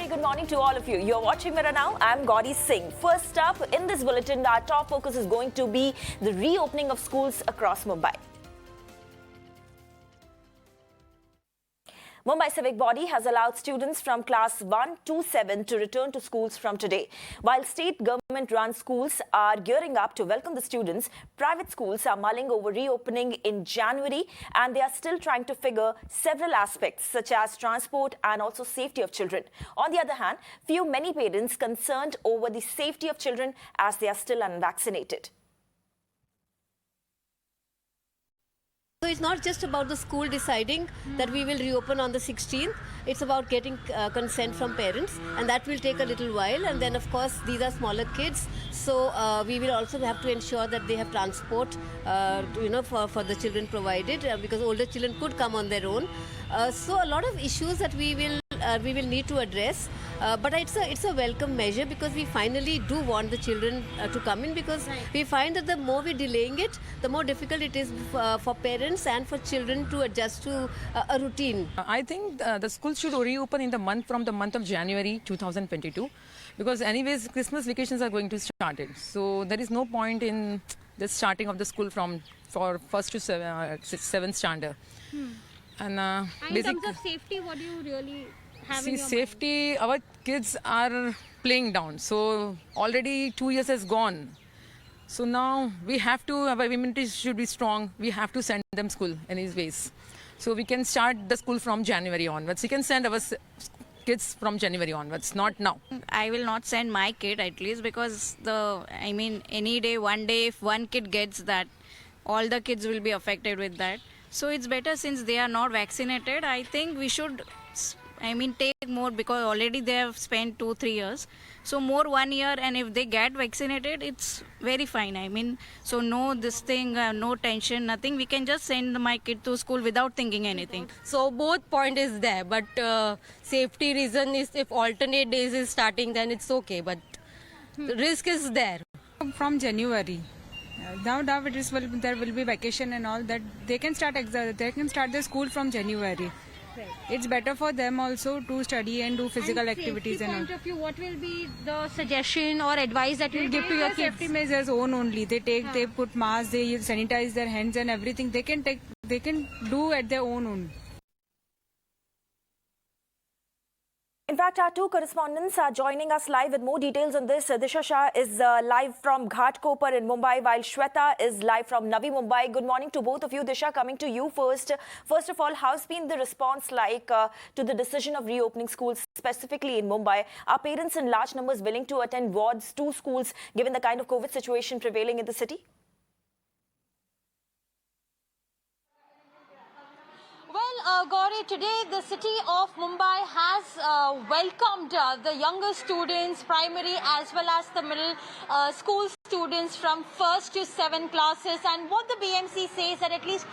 good morning to all of you. You're watching Mirror Now. I'm Gauri Singh. First up in this bulletin, our top focus is going to be the reopening of schools across Mumbai. Mumbai Civic Body has allowed students from class 1 to 7 to return to schools from today. While state government-run schools are gearing up to welcome the students, private schools are mulling over reopening in January, and they are still trying to figure several aspects such as transport and also safety of children. On the other hand, many parents concerned over the safety of children as they are still unvaccinated. So it's not just about the school deciding that we will reopen on the 16th. It's about getting consent from parents, and that will take a little while. And then, of course, these are smaller kids, so we will also have to ensure that they have transport, for the children provided, because older children could come on their own. So a lot of issues that we will need to address. But it's a welcome measure, because we finally do want the children to come in, because we find that the more we're delaying it, the more difficult it is for parents and for children to adjust to a routine. I think the schools should reopen from the month of January 2022, because anyways Christmas vacations are going to start it. So there is no point in the starting of the school for first to seventh standard. And in terms of safety, what do you really have in your safety, our kids are playing down. So already 2 years has gone. So now our immunity should be strong. We have to send them school anyways. So we can start the school from January onwards. We can send our kids from January onwards, not now. I will not send my kid, at least, because any day, one day, if one kid gets that, all the kids will be affected with that. So it's better, since they are not vaccinated. I think we should take more, because already they have spent 2-3 years. So more 1 year, and if they get vaccinated, it's very fine. So no no tension, nothing. We can just send my kid to school without thinking anything. So both point is there, but safety reason is, if alternate days is starting, then it's okay. But the risk is there. From January. Now there will be vacation and all that. They can start their school from January. Right. It's better for them also to study and do physical activities and all. Point of view, what will be the suggestion or advice that you give to your kids? Safety measures own only. They put masks, they sanitize their hands and everything. They can do at their own only. In fact, our two correspondents are joining us live with more details on this. Disha Shah is live from Ghatkopar in Mumbai, while Shweta is live from Navi Mumbai. Good morning to both of you. Disha, coming to you first. First of all, how's been the response like to the decision of reopening schools, specifically in Mumbai? Are parents in large numbers willing to attend wards to schools, given the kind of COVID situation prevailing in the city? Well, Gauri, today the city of Mumbai has welcomed the younger students, primary as well as the middle school students from 1st to 7 classes. And what the BMC says that at least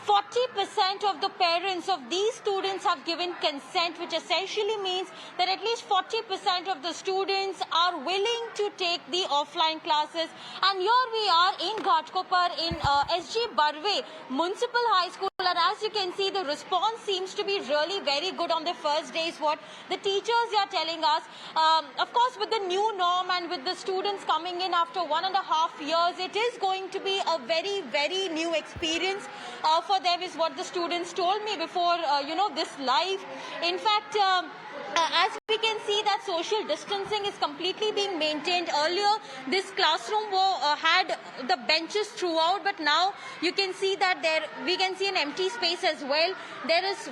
40% of the parents of these students have given consent, which essentially means that at least 40% of the students are willing to take the offline classes. And here we are in Ghatkopar in SG Barve Municipal High School. And as you can see, the response seems to be really very good on the first day, is what the teachers are telling us. Of course, with the new norm and with the students coming in after 1.5 years, it is going to be a very, very new experience for them, is what the students told me before, this live. In fact, as we can see that social distancing is completely being maintained. Earlier, this classroom had the benches throughout, but now you can see that we can see an empty space as well. There is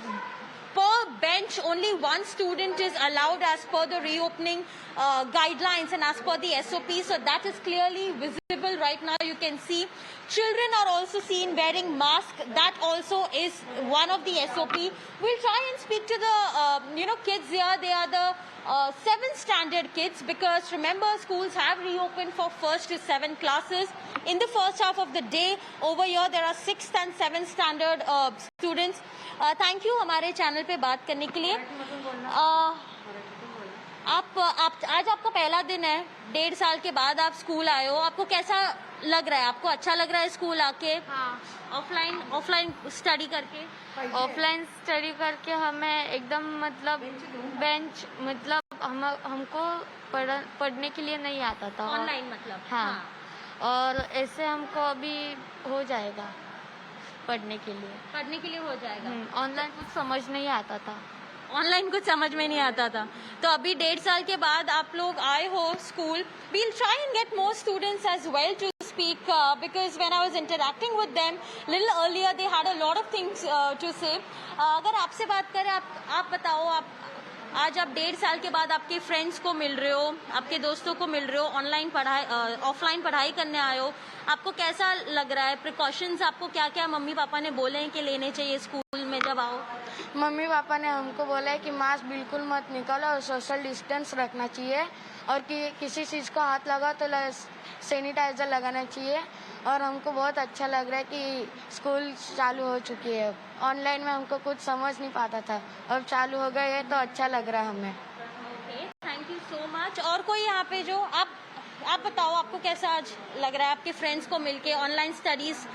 per bench only one student is allowed as per the reopening guidelines and as per the SOP. So that is clearly visible right now. You can see children are also seen wearing masks. That also is one of the SOP. We'll try and speak to the kids here. They are the 7th standard kids, because remember, schools have reopened for 1st to 7 classes. In the first half of the day, over here there are 6th and 7th standard students. Thank you हमारे channel पे बात करने के लिए. आज आपका पहला दिन है, 1.5 साल के बाद आप स्कूल आए हो. आपको कैसा लग रहा है? आपको अच्छा लग रहा है स्कूल आके? हाँ. ऑफलाइन स्टडी करके? ऑफलाइन स्टडी करके हमें एकदम बेंच हमको पढ़ने के लिए नहीं आता था। ऑनलाइन मतलब? हाँ, और ऐसे हमको अभी हो जाएगा पढ़ने के लिए हो जाएगा। ऑनलाइन कुछ समझ नहीं आता था। ऑनलाइन कुछ समझ में नहीं आता था, तो अभी 1.5 साल के बाद आप लोग आए हो school. We'll try and get more students as well to speak because when I was interacting with them little earlier they had a lot of things to say. अगर आपसे बात करें, आप बताओ, आज आप 1.5 साल के बाद आपके फ्रेंड्स को मिल रहे हो, आपके दोस्तों को मिल रहे हो, ऑफलाइन पढ़ाई करने आए हो, आपको कैसा लग रहा है? प्रिकॉशंस आपको क्या क्या मम्मी पापा ने बोले हैं कि लेने चाहिए स्कूल में जब आओ? मम्मी पापा ने हमको बोला है कि मास्क बिल्कुल मत निकालो और सोशल डिस्टेंस रखना चाहिए, और कि किसी चीज़ को हाथ लगा तो सैनिटाइजर लगाना चाहिए। और हमको बहुत अच्छा लग रहा है कि स्कूल चालू हो चुकी है। ऑनलाइन में हमको कुछ समझ नहीं पाता था, अब चालू हो गए है तो अच्छा लग रहा है हमें। Okay, thank you so much. और कोई यहाँ पे जो आप बताओ, आपको कैसा आज लग रहा है आपके फ्रेंड्स को मिलके? ऑनलाइन स्टडीज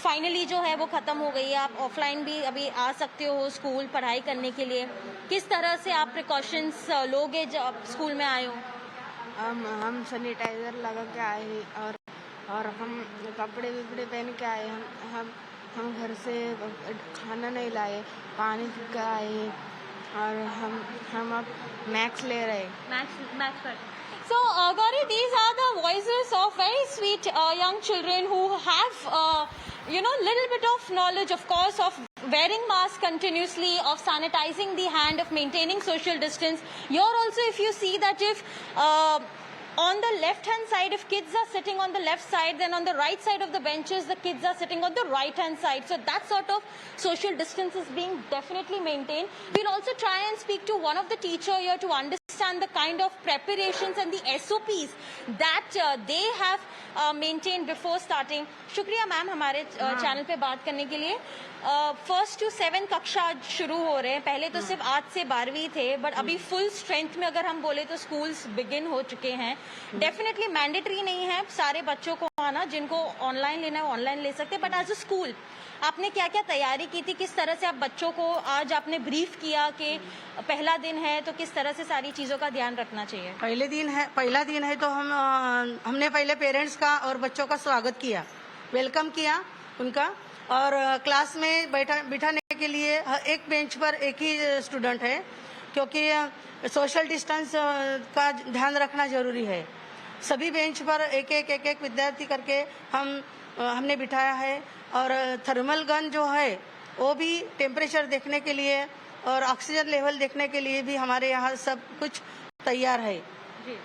फाइनली जो है वो ख़त्म हो गई है, आप ऑफलाइन भी अभी आ सकते हो स्कूल पढ़ाई करने के लिए। किस तरह से आप प्रिकॉशंस लोगे जब स्कूल में आए हो? हम सैनिटाइजर लगा के आए हैं, और हम कपड़े विपड़े पहन के आए। हम घर से खाना नहीं लाए, पानी पी कर आए हैं, और हम अब मैक्स ले रहे हैं। मैक्स पर। So, Gauri, these are the voices of very sweet young children who have, little bit of knowledge, of course, of wearing mask continuously, of sanitizing the hand, of maintaining social distance. Here also, if you see that if on the left hand side, if kids are sitting on the left side, then on the right side of the benches, the kids are sitting on the right hand side. So that sort of social distance is being definitely maintained. We'll also try and speak to one of the teacher here to understand the kind of preparations and the SOPs that they have maintained before starting. शुक्रिया ma'am हमारे channel पे बात करने के लिए। 1st to 7th कक्षा आज शुरू हो रहे हैं। पहले तो सिर्फ 8 से 12वीं थे, बट अभी फुल स्ट्रेंथ में अगर हम बोले तो स्कूल्स बिगिन हो चुके हैं। डेफिनेटली मैंडेटरी नहीं है सारे बच्चों को आना, जिनको ऑनलाइन लेना है ऑनलाइन ले सकते हैं, बट एज अ स्कूल आपने क्या क्या तैयारी की थी? किस तरह से आप बच्चों को आज आपने ब्रीफ किया कि पहला दिन है तो किस तरह से सारी चीज़ों का ध्यान रखना चाहिए? पहला दिन है तो हमने पहले पेरेंट्स का और बच्चों का स्वागत किया, वेलकम किया उनका, और क्लास में बिठाने के लिए एक बेंच पर एक ही स्टूडेंट है, क्योंकि सोशल डिस्टेंस का ध्यान रखना जरूरी है। सभी बेंच पर एक एक विद्यार्थी करके हमने बिठाया है, और थर्मल गन जो है वो भी टेम्परेचर देखने के लिए और ऑक्सीजन लेवल देखने के लिए भी हमारे यहाँ सब कुछ तैयार है।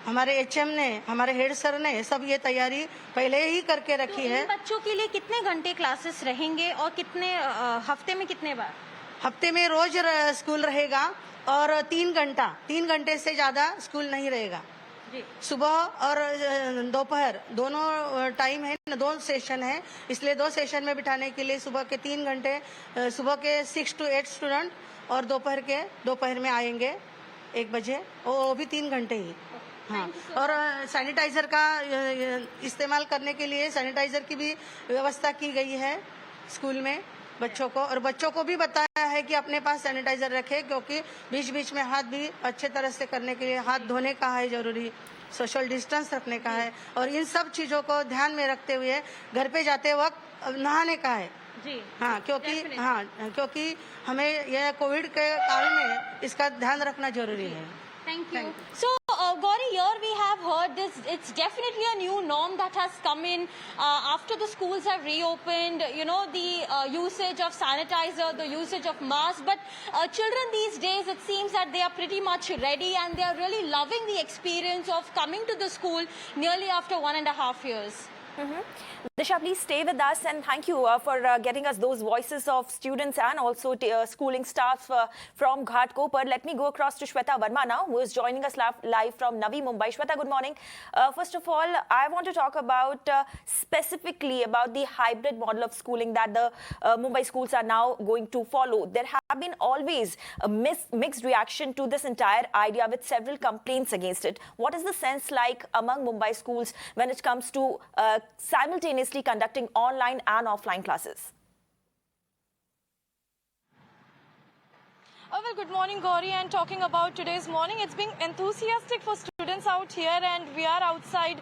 हमारे HM ने, हमारे हेड सर ने सब ये तैयारी पहले ही करके रखी है। बच्चों के लिए कितने घंटे क्लासेस रहेंगे और कितने हफ्ते में कितने बार? हफ्ते में रोज स्कूल रहेगा, और 3 घंटे से ज्यादा स्कूल नहीं रहेगा। सुबह और दोपहर दोनों टाइम है, 2 सेशन है, इसलिए 2 सेशन में बिठाने के लिए सुबह के 3 घंटे, सुबह के 6 to 8 स्टूडेंट, और दोपहर में आएंगे 1 बजे, वो भी 3 घंटे ही। हाँ, और सैनिटाइजर का इस्तेमाल करने के लिए सैनिटाइजर की भी व्यवस्था की गई है स्कूल में बच्चों को, और बच्चों को भी बताया है कि अपने पास सैनिटाइजर रखें, क्योंकि बीच बीच में हाथ भी अच्छे तरह से करने के लिए हाथ धोने का है जरूरी, सोशल डिस्टेंस रखने का है, और इन सब चीजों को ध्यान में रखते हुए घर पे जाते वक्त नहाने का है जी। हाँ, क्योंकि हमें यह कोविड के काल में इसका ध्यान रखना जरूरी है। Thank you. So, Gauri, here we have heard this. It's definitely a new norm that has come in after the schools have reopened. The usage of sanitizer, the usage of masks. But children these days, it seems that they are pretty much ready and they are really loving the experience of coming to the school nearly after 1.5 years. Disha, please stay with us, and thank you for getting us those voices of students and also schooling staff from Ghatkopar. Let me go across to Shweta Verma now, who is joining us live from Navi Mumbai. Shweta, good morning. First of all, I want to talk about specifically about the hybrid model of schooling that the Mumbai schools are now going to follow. There have been always a mixed reaction to this entire idea, with several complaints against it. What is the sense like among Mumbai schools when it comes to simultaneously conducting online and offline classes? Well, good morning, Gauri. And talking about today's morning, it's been enthusiastic for students out here, and we are outside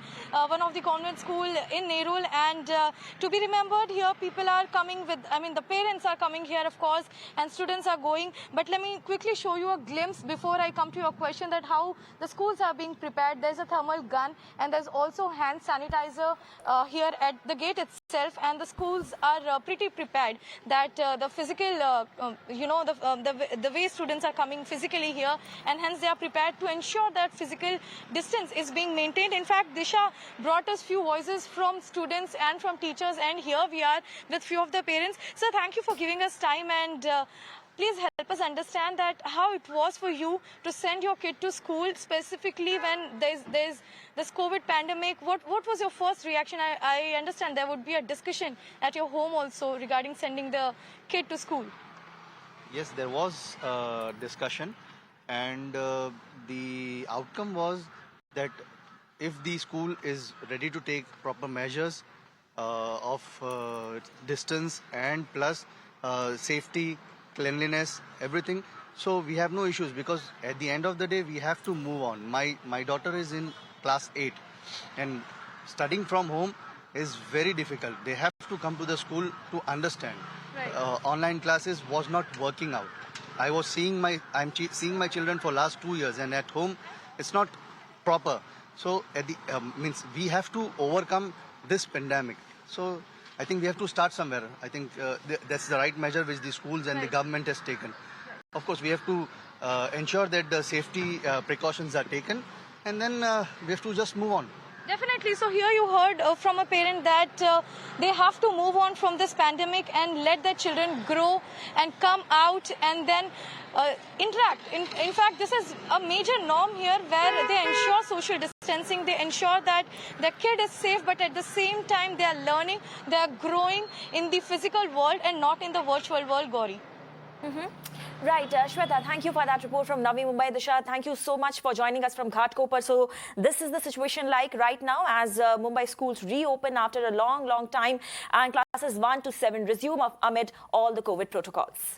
one of the convent school in Nerul. And to be remembered, here people are coming with, the parents are coming here, of course, and students are going. But let me quickly show you a glimpse before I come to your question that how the schools are being prepared. There's a thermal gun, and there's also hand sanitizer here at the gate itself. And the schools are pretty prepared that the physical, the way students are coming physically here, and hence they are prepared to ensure that physical distance is being maintained. In fact, Disha brought us few voices from students and from teachers, and here we are with few of the parents. So thank you for giving us time, and please help us understand that how it was for you to send your kid to school, specifically when there's this COVID pandemic. What was your first reaction? I understand there would be a discussion at your home also regarding sending the kid to school. Yes, there was discussion, and the outcome was that if the school is ready to take proper measures of distance and plus safety, cleanliness, everything, so we have no issues, because at the end of the day we have to move on. My daughter is in class 8, and studying from home is very difficult. They have to come to the school to understand. Right. Online classes was not working out. I'm seeing my children for last 2 years, and at home it's not proper. So at the we have to overcome this pandemic. So I think we have to start somewhere. I think that's the right measure which the schools and the government has taken. Of course, we have to ensure that the safety precautions are taken, and then we have to just move on. Definitely. So here you heard from a parent that they have to move on from this pandemic and let their children grow and come out and then interact. In fact, this is a major norm here where they ensure social distancing. They ensure that the kid is safe, but at the same time they are learning, they are growing in the physical world and not in the virtual world, Gauri. Right, Shweta, thank you for that report from Navi Mumbai. Disha, thank you so much for joining us from Ghatkopar. So this is the situation like right now as Mumbai schools reopen after a long time, and classes 1 to 7 resume amid all the COVID protocols.